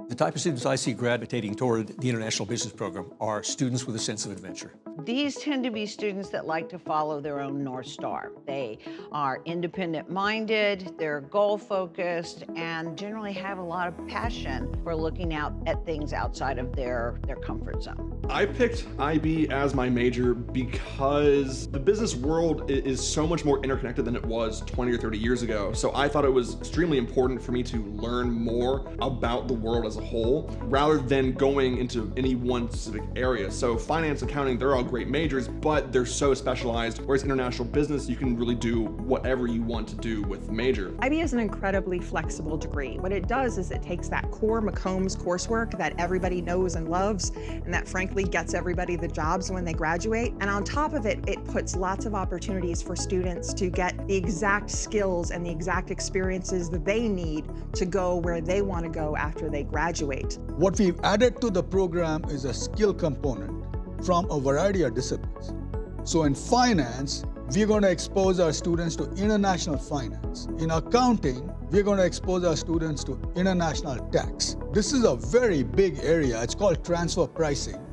The type of students I see gravitating toward the International Business Program are students with a sense of adventure. These tend to be students that like to follow their own North Star. They are independent-minded, they're goal-focused, and generally have a lot of passion for looking out at things outside of their comfort zone. I picked IB as my major because the business world is so much more interconnected than it was 20 or 30 years ago. So I thought it was extremely important for me to learn more about the world as a whole, rather than going into any one specific area. So finance, accounting, they're all great majors, but they're so specialized, whereas international business, you can really do whatever you want to do with the major. IB is an incredibly flexible degree. What it does is it takes that core McCombs coursework that everybody knows and loves, and that frankly gets everybody the jobs when they graduate. And on top of it, it puts lots of opportunities for students to get the exact skills and the exact experiences that they need to go where they want to go after they graduate. What we've added to the program is a skill component from a variety of disciplines. So in finance, we're going to expose our students to international finance. In accounting, we're going to expose our students to international tax. This is a very big area. It's called transfer pricing.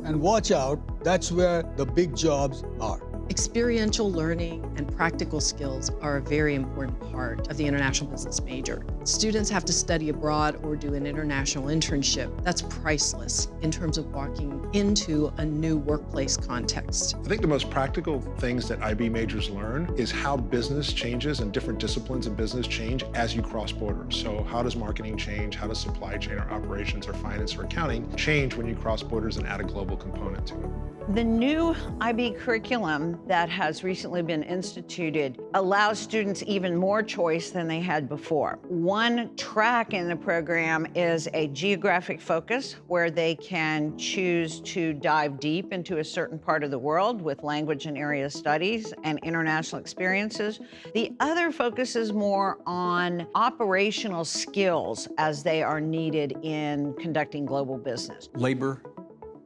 And watch out, that's where the big jobs are. Experiential learning and practical skills are a very important part of the international business major. Students have to study abroad or do an international internship. That's priceless in terms of walking into a new workplace context. I think the most practical things that IB majors learn is how business changes and different disciplines of business change as you cross borders. So how does marketing change? How does supply chain or operations or finance or accounting change when you cross borders and add a global component to it? The new IB curriculum that has recently been instituted allows students even more choice than they had before. One track in the program is a geographic focus where they can choose to dive deep into a certain part of the world with language and area studies and international experiences. The other focuses more on operational skills as they are needed in conducting global business. Labor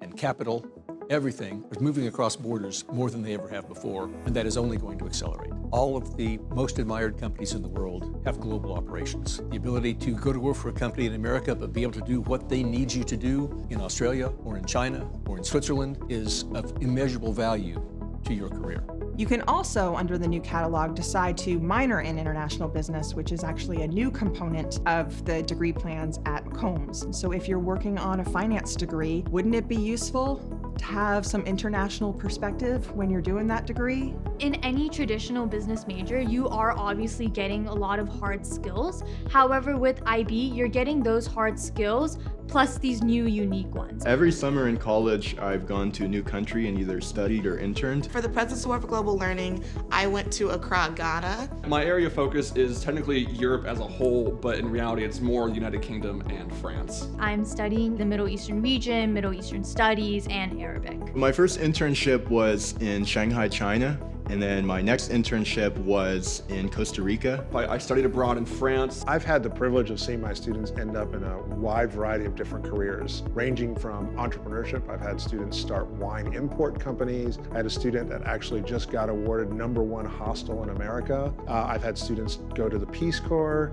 and capital, everything is moving across borders more than they ever have before, and that is only going to accelerate. All of the most admired companies in the world have global operations. The ability to go to work for a company in America, but be able to do what they need you to do in Australia or in China or in Switzerland is of immeasurable value to your career. You can also, under the new catalog, decide to minor in international business, which is actually a new component of the degree plans at McCombs. So if you're working on a finance degree, wouldn't it be useful to have some international perspective when you're doing that degree? In any traditional business major, you are obviously getting a lot of hard skills. However, with IB, you're getting those hard skills plus these new unique ones. Every summer in college, I've gone to a new country and either studied or interned. For the President's Award for Global Learning, I went to Accra, Ghana. My area of focus is technically Europe as a whole, but in reality, it's more the United Kingdom and France. I'm studying the Middle Eastern region, Middle Eastern studies, and Arabic. My first internship was in Shanghai, China. And then my next internship was in Costa Rica. I studied abroad in France. I've had the privilege of seeing my students end up in a wide variety of different careers, ranging from entrepreneurship. I've had students start wine import companies. I had a student that actually just got awarded #1 hostel in America. I've had students go to the Peace Corps,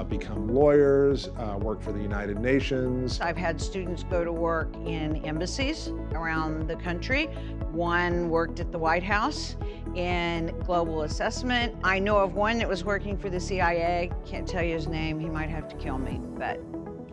become lawyers, work for the United Nations. I've had students go to work in embassies around the country. One worked at the White House in global assessment. I know of one that was working for the CIA. Can't tell you his name, he might have to kill me, but.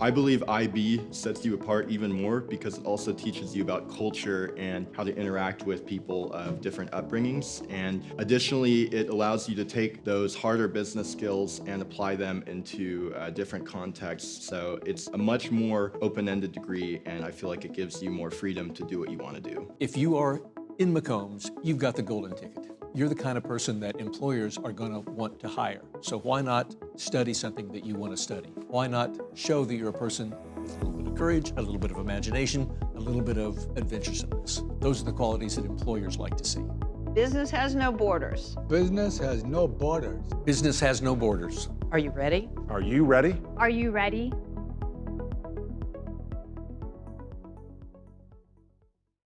I believe IB sets you apart even more because it also teaches you about culture and how to interact with people of different upbringings. And additionally, it allows you to take those harder business skills and apply them into different contexts. So it's a much more open-ended degree, and I feel like it gives you more freedom to do what you want to do. If you are in McCombs, you've got the golden ticket. You're the kind of person that employers are going to want to hire. So why not study something that you want to study? Why not show that you're a person with a little bit of courage, a little bit of imagination, a little bit of adventuresomeness? Those are the qualities that employers like to see. Business has no borders. Business has no borders. Business has no borders. Are you ready? Are you ready? Are you ready?